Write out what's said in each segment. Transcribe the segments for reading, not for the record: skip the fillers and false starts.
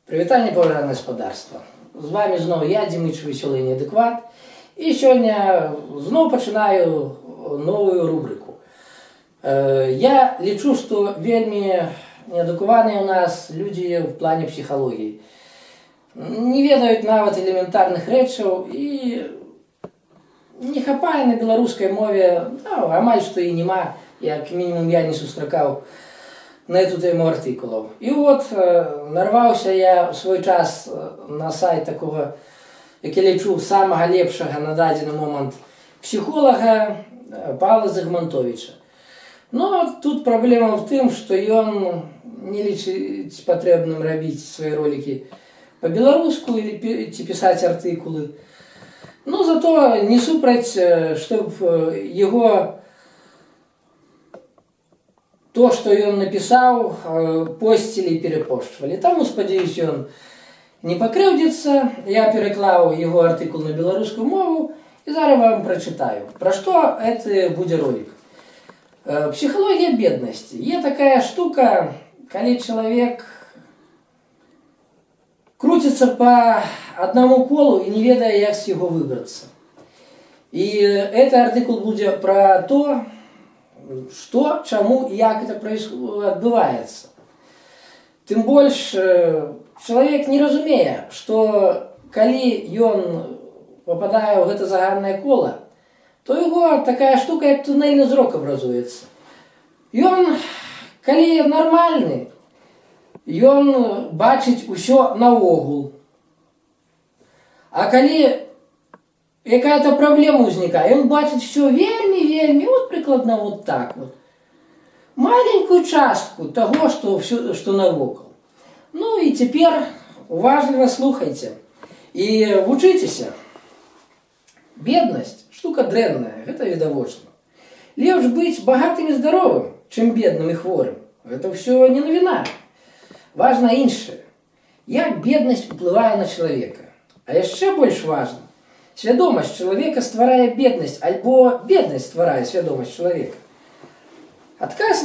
Прывітанне, паважанае гаспадарства. З вами зноў я, Дмітрий Весёлы Неадэкват. І сёння зноў пачынаю новую рубрыку. Я лічу, што вельмі неадукаваныя ў нас людзі ў плане псіхалогіі. Не ведаюць нават элементарных рэчаў і не хапае на беларускай мове, амаль што і няма, як мінімум я не сустракаў на эту тему артыкулаў. І от нарваўся я ў свой час на сайт такога, як я лічу, самага лепшага на дадзены момант псіхолага Павла Загмантовича. Но тут праблема в тым, што ён не лічыць патрэбным рабіць свае ролікі па-беларуску ці пісаць артыкулы. Ну, зато не супраць, чтоб яго то, што ён напісаў, посцілі і перапошчвалі. Таму, спадзяюсь, ён не пакрыўдзіцца. Я пераклаў яго артыкул на беларускую мову і зараз вам прачытаю. Пра што гэты будзе ролік. Псіхалогія беднасці. Є такая штука, калі чалавек круціцца па аднаму колу і не ведае, як з яго выбрацца. І гэты артыкул будзе пра то, што, чаму і як гэта адбываецца. Тым больш, чалавек не разумее, што калі ён пападае ў гэта заганнае кола, то яго такая штука, як туннельны зрок абразуецца. Ён, калі нармальны, ён бачыць усё наогул. А калі какая-то проблема узнікае, ён бачыць все вельмі, вот прикладно вот так вот. Маленькую частку того, что навокал. Ну и теперь уважливо слухайте и вучыцеся. Бедность штука дрэнная, это відавочна. Лепш быць багатым і здаровым, чым бедным і хворым. Это все не навіна. Важно іншае. Як беднасць уплывае на чалавека. А яшчэ больш важна, свядомасць чалавека стварае беднасць, альбо беднасць стварае свядомасць чалавека. Адказ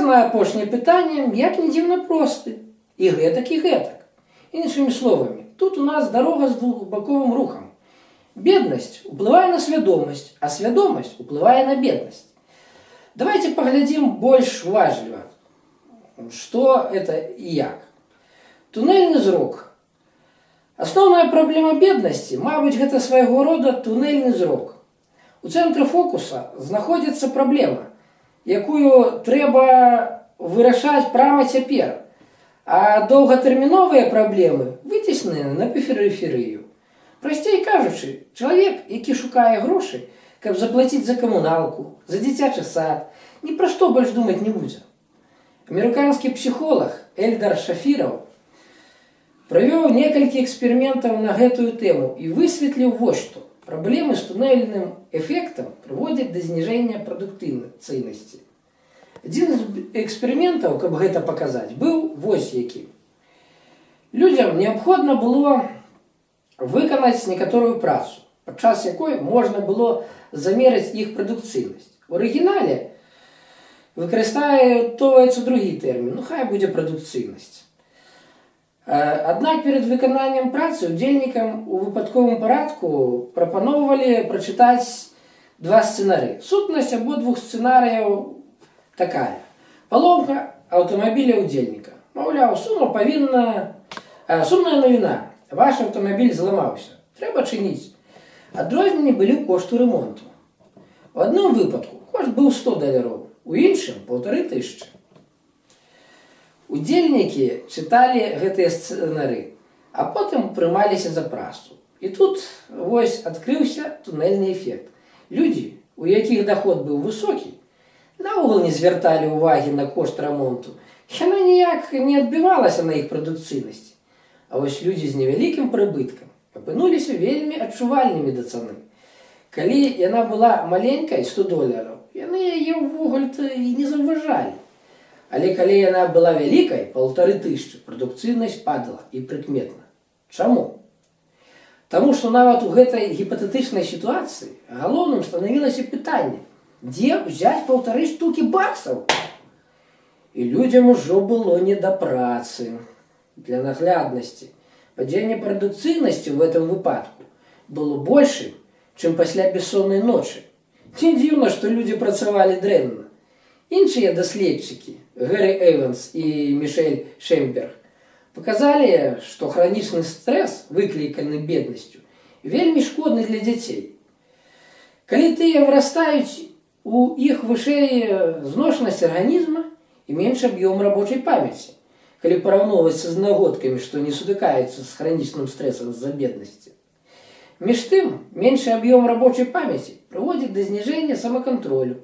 на апошняе пытанне, як не дзіўна просты. І гэтак, і гэтак. Іншымі словамі, тут у нас дарога з двухбаковым рухам. Беднасць уплывае на свядомасць, а свядомасць уплывае на беднасць. Давайте паглядзім больш уважліва, што это і як. Туннельны зрок. Асноўная праблема беднасці, мабыць, гэта свайго рода туннельны зрок. У цэнтры фокуса знаходзіцца праблема, якую трэба вырашаць прямо цяпер, а доўгатэрміновыя праблемы выцеснены на перыферыю. Прасцей кажучы, чалавек, які шукае грошы, каб заплаціць за камуналку, за дзіцячы сад, ні пра што больш думаць не будзе. Амерыканскі псіхолог Эльдар Шафіраў правёў некалькі эксперыментаў на гэтую тэму і высветліў вось што. Праблемы з туннельным эфектам прыводзяць да зніжэння прадуктыўнасці. Адзін з эксперыментаў, каб гэта паказаць, быў вось які. Людзям неабходна было выканаць некаторую працу, падчас якой можна было замерыць іх прадукцыйнасць. У арыгінале выкарыстоўваецца другі тэрмін, хай будзе прадукцыйнасць. Аднак перад выкананнем працы удзельнікам у выпадковым парадку прапаноўвалі прачытаць два сцэнарыі. Сутнасць абодвух сцэнарыяў такая. Паломка аўтамабіля удзельніка. Маўляў, сумная навіна. Ваш аўтамабіль зламаўся. Трэба чыніць. Адрозненні былі ў кошту ремонту. У адным выпадку кошт быў $100, у іншым – 1500. Удзельнікі чыталі гэтыя сцэнары, а потым прымаліся за працу. І тут вось адкрыўся туннельны эфект. Людзі, у якіх даход быў высокі, наогул не звярталі ўвагі на кошт ремонту. Яна ніяк не адбівалася на іх прадукцыйнасці. А вось людзі з невялікім прыбыткам апынуліся вельмі адчувальнымі да цаны. Калі яна была маленькай, $100, яны яе ўвогуле і не заўважалі. Але калі яна была вялікай, 1500, прадукцыйнасць падала і прыкметна. Чаму? Таму што нават у гэтай гіпатэтычнай сітуацыі галоўным станавілася пытанне, дзе ўзяць 1500 баксаў? І людзям ужо было не да працы. Для наглядности, падение продукцийности в этом выпадку было большим, чем пасля бессонной ночи. Не дзіўна, што людзі працавалі дрэнна. Іншыя даследчыкі, Гэри Эванс і Мішель Шэмберг, показалі, што хранічны стрэс, выкліканы беднасцю, вельмі шкодны для дзяцей. Калі тыя вырастаюць, у іх вышэй зношанасць арганізма і менш аб'ём рабочай памяці, калі параўноўваць са знагодкамі, што не сутыкаюцца з хранічным стрэсам з-за беднасці. Між тым, меншы аб'ём рабочай памяці прыводзіць да зніжэння самакантролю.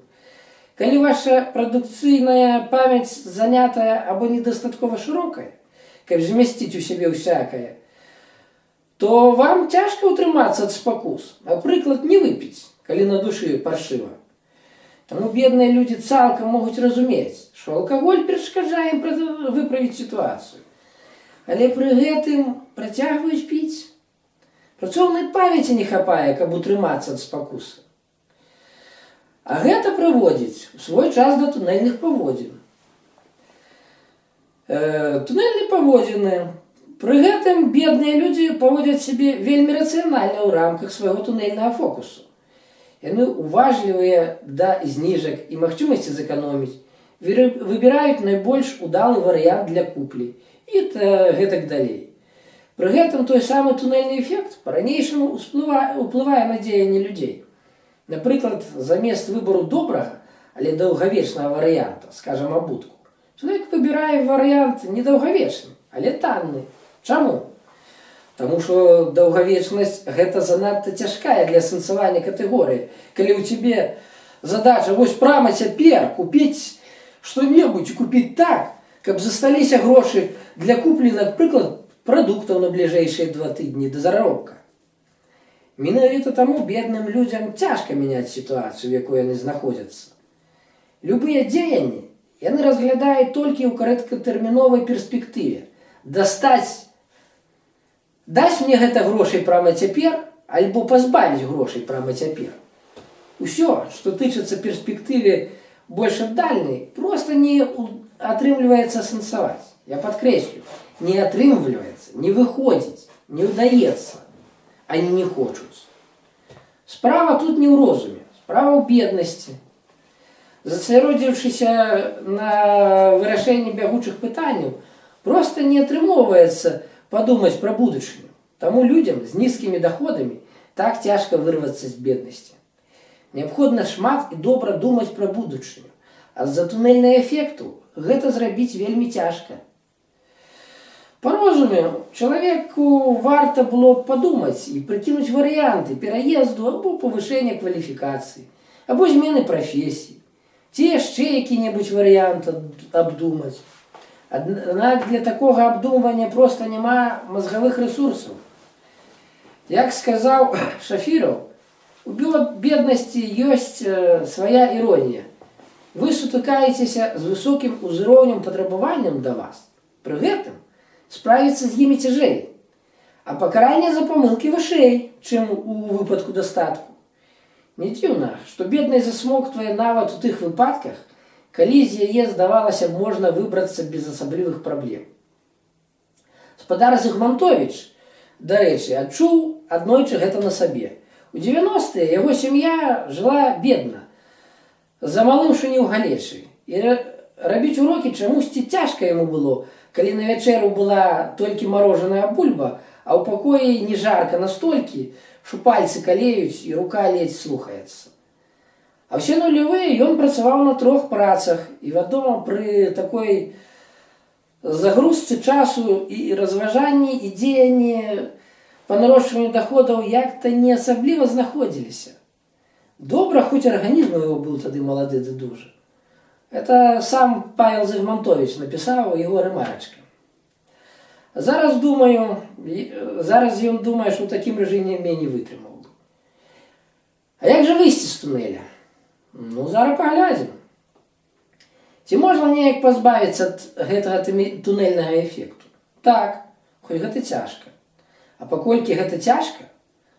Калі ваша прадукцыйная памяць занятая або недастаткова шырокая, каб змясціць у сябе ўсякае, то вам цяжка ўтрымацца ад спакус, напрыклад, не выпіць, калі на душы паршыва. Таму бедныя людзі цалкам могуць разумець, што алкаголь перашкаджае ім выправіць сітуацыю, але пры гэтым працягваюць піць. Працоўнай памяці не хапае, каб утрымацца ад спакусы. А гэта прыводзіць у свой час да тунэльных паводзін. Тунэльныя паводзіны. Пры гэтым бедныя людзі паводзяць сябе вельмі рацыянальна ў рамках свайго тунэльнага фокусу. Яны уважлівыя да зніжак і магчымасці зэканоміць, выбіраюць найбольш удалы варыянт для куплі і гэтак далей. Пры гэтым той самы тунэльны эфект па-ранейшаму ўплывае на дзеянне людзей. Напрыклад, замест выбару добрага, але даўгавечнага варыянта, скажам, абутку, чалавек выбірае варыянт недаўгавечны, але танны. Чаму? Таму што даўгавечнасць гэта занадта цяжкая для асэнсавання катэгорыі. Калі ў цябе задача вось прама цяпер купіць што-небудзь, купіць так, каб засталіся грошы для куплі, напрыклад, прадуктаў на бліжэйшыя 2 тыдні да заробка. Менавіта таму бедным людзям цяжка мяняць сітуацыю, у якой яны знаходзяцца. Любыя дзеянні яны разглядаюць толькі ў кароткатэрміновай перспектыве. Даць мне гэта грошай прама цяпер, альбо пазбавіць грошай прама цяпер. Усё, што тычыцца перспектыве больш аддальнай, проста не атрымліваецца асэнсаваць. Я падкрэслю, не атрымліваецца, не выходзіць, не ўдаецца, они не хочуць. Справа тут не ў розуме, справа ў беднасці. Зацвяродзіўшыся на вырашэнні бягучых пытанняў, проста не атрымоўваецца падумаць пра будучыню. Таму людзям з нізкімі даходамі так цяжка вырвацца з беднасці. Неабходна шмат і добра думаць пра будучыню, а з-за тунэльнага эфекту гэта зрабіць вельмі цяжка. Па розуме, чалавеку варта было б падумаць і прыкінуць варыянты пераезду або павышэння кваліфікацыі, або змены прафесіі, ці яшчэ які-небудзь варыянт абдумаць. Аднак для такога абдумвання проста няма мазгавых рэсурсаў. Як сказаў Шафіраў, у беднасці ёсць свая іронія. Вы сутыкаецеся з высокім узроўнем патрабаванняў да вас. Пры гэтым справіцца з імі цяжэй, а пакаранне за памылкі вышэй, чым у выпадку дастатку. Не дзіўна, што беднасць засмоктвае нават у тых выпадках, калі з яе, здавалася б, можна выбрацца без асаблівых праблем. Спадар Зігмантовіч, дарэчы, адчуў аднойчы гэта на сабе. У 90-е яго сям'я жыла бедна, за малым што не ў галечы. І рабіць урокі чамусьці цяжка яму было, калі на вячэру была толькі марожаная бульба, а ў пакоі не жарка настолькі, што пальцы калеюць і рука ледзь слухаецца. А ўсе нулявыя ён працаваў на 3 працах, і, вядома, пры такой загрузцы часу і разважанні і дзеянні па нарошчванню даходаў як-то не асабліва знаходзіліся. Добра, хоць арганізм у яго быў тады малады ды дужы. Это сам Павел Зігмантовіч напісаў у яго рэмарачка. Зараз ён думае, што ў такім рэжыме не вытрымаў. А як жа выйсці з тунэля? Ну, зараз паглядзім. Ці можна неяк пазбавіцца ад гэтага тунэльнага эфекту? Так, хоць гэта цяжка. А паколькі гэта цяжка,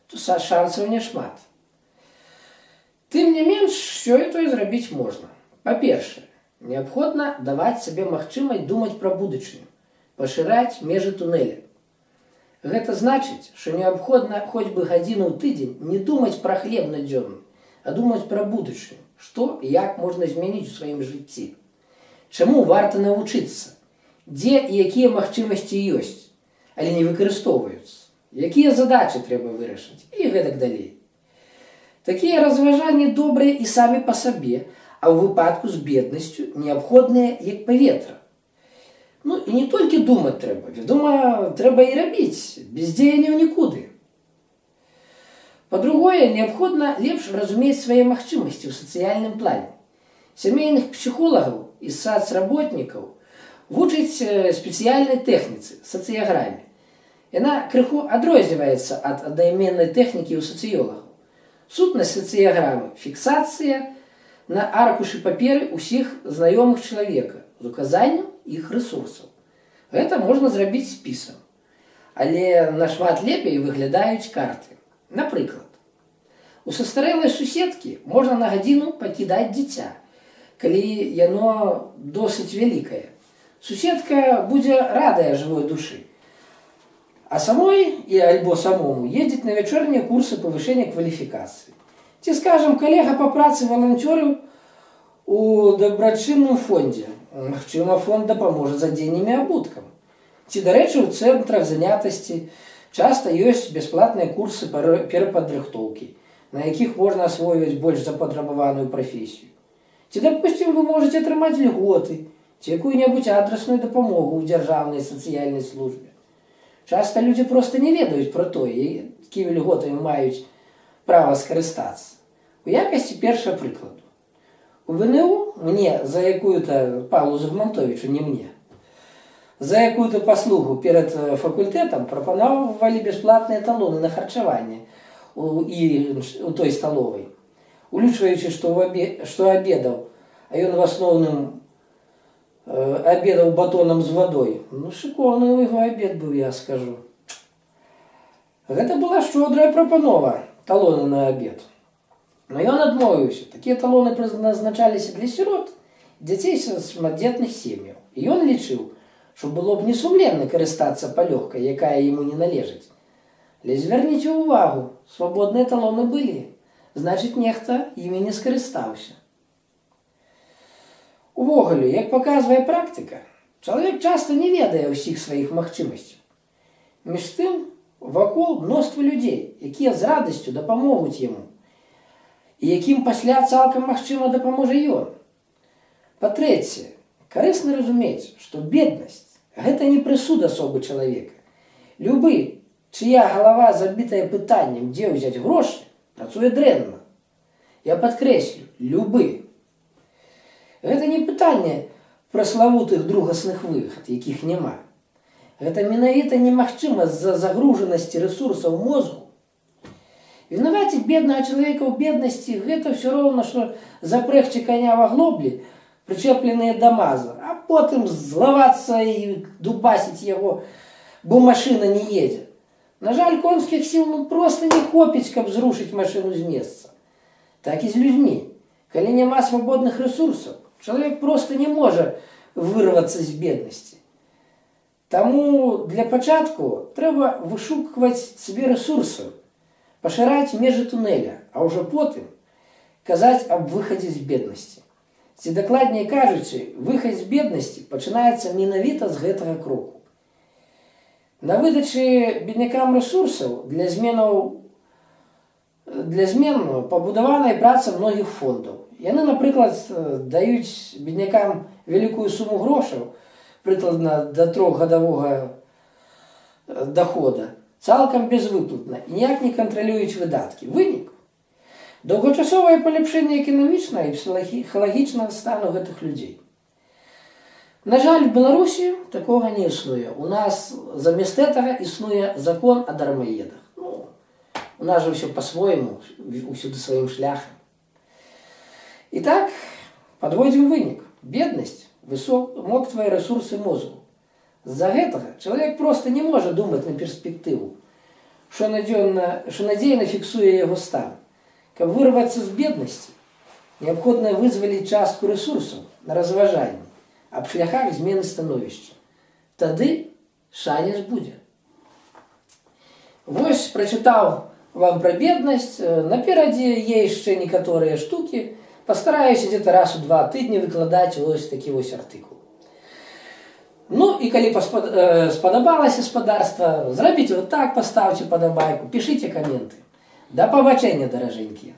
то шансаў няшмат. Тым не менш, сёе-тое зрабіць можна. Па-першае, неабходна даваць сабе магчымасць думаць пра будучыню. пашыраць межы туннеля. Гэта значыць, што неабходна хоць бы гадзіну ў тыдзень не думаць пра хлеб надзённы, а думаць пра будучыню, што і як можна змяніць у сваім жыцці. Чаму варта навучыцца, дзе і якія магчымасці ёсць, але не выкарыстоўваюцца, якія задачы трэба вырашыць і гэтак далей. Такія разважанні добрыя і самі па сабе, а ў выпадку з беднасцю неабходныя як паветра. Ну і не толькі думаць трэба, вядома, трэба і рабіць, без дзеянняў нікуды. Па-другое, неабходна лепш разумець свае магчымасці ў сацыяльным плане. Сямейных псіхолагаў і сацработнікаў вучыць спецыяльнай тэхніцы, сацыяграме. Яна крыху адрозніваецца ад аднайменнай тэхнікі ў сацыёлагаў. Сутнасць сацыяграмы – фіксацыя на аркушы паперы ўсіх знаёмых чалавека з указаннем іх рэсурсаў. Гэта можна зрабіць спісам, але нашмат лепей выглядаюць карты. Напрыклад, у састарэлай суседкі можна на гадзіну пакідаць дзіця, калі яно досыць вялікае. Суседка будзе радая жывой душы, а самой і альбо самому едзець на вячэрнія курсы павышэння кваліфікацыі. Ці, скажам, калега па працы валанцёрыў у дабрачынным фондзе. Магчыма, фонд дапаможа з адзеннем і абуткам. Ці, дарэчы, у цэнтрах занятасці часта ёсць бясплатныя курсы перападрыхтоўкі, на якіх можна асвойваць больш запатрабаваную прафесію. Ці, дапусцім, вы можаце атрымаць льготы, ці якую-небудзь адрасную дапамогу ў дзяржаўнай сацыяльнай службе. Часта людзі проста не ведаюць пра тое, якімі льготамі маюць права скарыстацца. У якасці першага прыкладу. У ВНУ мне за якую-то Павлу Загмантовичу, не мне, за якую-то паслугу перад факультэтам прапанавалі бясплатныя талоны на харчаванне у той сталовай. Улічваючы, што абедаў, а ён в асноўным абедаў батонам з вадой. Ну, шыкоўны ў яго абед быў, я скажу. Гэта была шчодрая прапанова. Талоны на абед. Но ён адмовіўся. Такія талоны прызначаліся для сірот, дзяцей са шматдзетных сем'яў. І ён лічыў, што было б несумленна карыстацца палёгкай, якая яму не належыць. Але звярніце ўвагу, свабодныя талоны былі. Значыць, нехта імі не скарыстаўся. Увогуле, як паказвае практыка, чалавек часта не ведае ўсіх сваіх магчымасцяў. Між тым, вакол мноства людзей, якія з радасцю дапамогуць яму, і якім пасля цалкам магчыма дапаможа ён. Па-трэцяе, карысна разумець, што беднасць – гэта не прысуд асобы чалавека. Любы, чыя галава забітая пытаннем, дзе ўзяць грошы, працуе дрэнна. Я падкрэслю, любы. Гэта не пытанне праславутых другасных выгад, якіх няма. Гэта менавіта немагчыма з-за загружанасці рэсурсаў мозгу. Вінаваціць беднага чалавека ў беднасці – гэта ўсё роўна, што запрэгчы каня в аглоблі, прычэпленыя да маза, а потым злавацца і дубасіць яго, бо машына не едзе. На жаль, конскіх сіл проста не хопіць, каб зрушыць машыну з месца. Так і з людзьмі. Калі няма свабодных рэсурсаў, чалавек проста не можа вырвацца з беднасці. Таму для пачатку трэба вышукваць сабе рэсурсаў, пашыраць межы туннеля, а ўжо потым казаць аб выхадзе з беднасці. Ці дакладней кажучы, выхад з беднасці пачынаецца менавіта з гэтага кроку. На выдачы беднякам рэсурсаў для змен пабудаваная праца многіх фондаў. Яны, напрыклад, даюць беднякам вялікую суму грошаў, прыкладна да 3-гадовага дохода, цалкам безвыплатна і ніяк не кантралююць выдаткі. Вынік – доўгачасовае паляпшэнне эканамічнага і псіхалагічнага стану гэтых людзей. На жаль, в Беларусі такога не існуе. У нас замест гэтага існуе закон о дармаедах. Ну, у нас же ўсё па-свойму, усюды сваім шляхам. І так, падводзім вынік. Беднасць высмоктвае рэсурсы мозгу. З-за гэтага чалавек проста не можа думаць на перспектыву, што надзейна фіксуе яго стан. Каб вырвацца з беднасці, неабходна вызваліць частку рэсурсаў на разважанне аб шляхах змены становішча. тады шанец будзе. Вось прачытаў вам пра беднасць, наперадзе яшчэ некаторыя штукі, пастараюся дзе-то раз у 2 тыдні выкладаць вось такі вось артыкул. Ну і калі спадабалася спадарства, зрабіце вот так, паставце падабайку, пішыце каменты. Да пабачэння, даражэнькія.